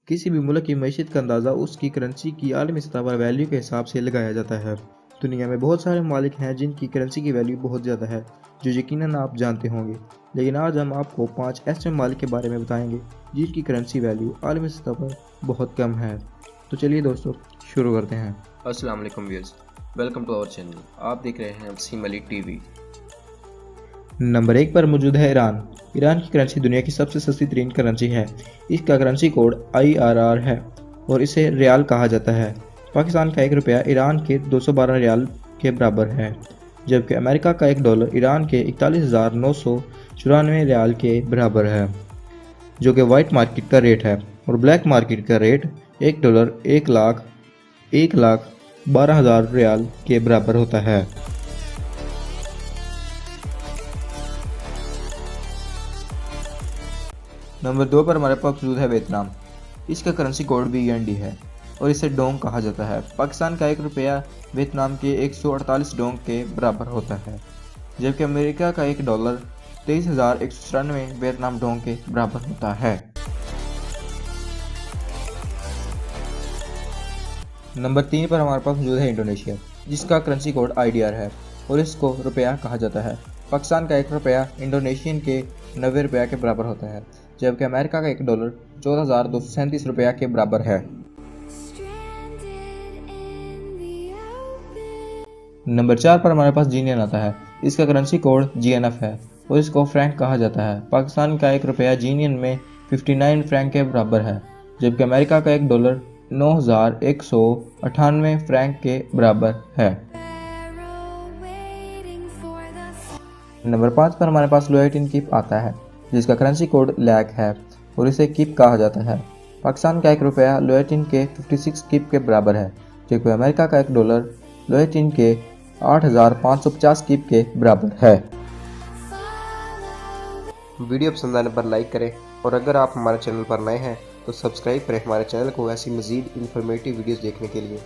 किसी भी मुल्क की मईशत का अंदाज़ा उसकी करेंसी की आलमी सतह पर वैल्यू के हिसाब से लगाया जाता है। दुनिया में बहुत सारे ममालिक हैं जिनकी करेंसी की वैल्यू बहुत ज़्यादा है, जो यकीनन आप जानते होंगे। लेकिन आज हम आपको 5 ऐसे ममालिक के बारे में बताएंगे जिनकी करेंसी वैल्यू आलमी सतह पर बहुत कम है। तो चलिए दोस्तों, शुरू करते हैं। अस्सलाम वालेकुम viewers, welcome to our channel. आप देख रहे हैं वसीम अली टीवी। नंबर 1 पर मौजूद है ईरान। ईरान की करेंसी दुनिया की सबसे सस्ती तरीन करेंसी है। इसका करेंसी कोड IRR है और इसे रियाल कहा जाता है। पाकिस्तान का 1 रुपया ईरान के 212 रियाल के बराबर है, जबकि अमेरिका का $1 ईरान के 41,994 रियाल के बराबर है, जो कि वाइट मार्केट का रेट है। और ब्लैक मार्केट का रेट $1 1,12,000 रियाल के बराबर होता है। नंबर 2 पर हमारे पास मौजूद है वियतनाम। इसका करेंसी कोड भी END है और इसे डोंग कहा जाता है। पाकिस्तान का 1 रुपया वियतनाम के 148 डोंग के बराबर होता है, जबकि अमेरिका का $1 23,194 वियतनाम डोंग के बराबर होता है। नंबर 3 पर हमारे पास मौजूद है इंडोनेशिया, जिसका करेंसी कोड IDR है और इसको रुपया कहा जाता है। पाकिस्तान का 1 रुपया इंडोनेशियन के 90 रुपया के बराबर होता है, जबकि अमेरिका का $1 14,237 रुपया के बराबर है। नंबर 4 पर हमारे पास जीनियन आता है। इसका करेंसी कोड GNF है और इसको फ्रैंक कहा जाता है। पाकिस्तान का 1 रुपया जीनियन में 59 फ्रैंक के बराबर है, जबकि अमेरिका का $1 9,198 फ्रैंक के बराबर है। नंबर 5 पर हमारे पास लोएटिन कीप आता है, जिसका करेंसी कोड लैक है और इसे कीप कहा जाता है। पाकिस्तान का 1 रुपया लोएटिन के 56 कीप के बराबर है, जबकि अमेरिका का $1 लोएटिन के 8,550 कीप के बराबर है। वीडियो पसंद आने पर लाइक करें और अगर आप हमारे चैनल पर नए हैं तो सब्सक्राइब करें हमारे चैनल को ऐसी मज़ीद इंफॉर्मेटिव वीडियोस देखने के लिए।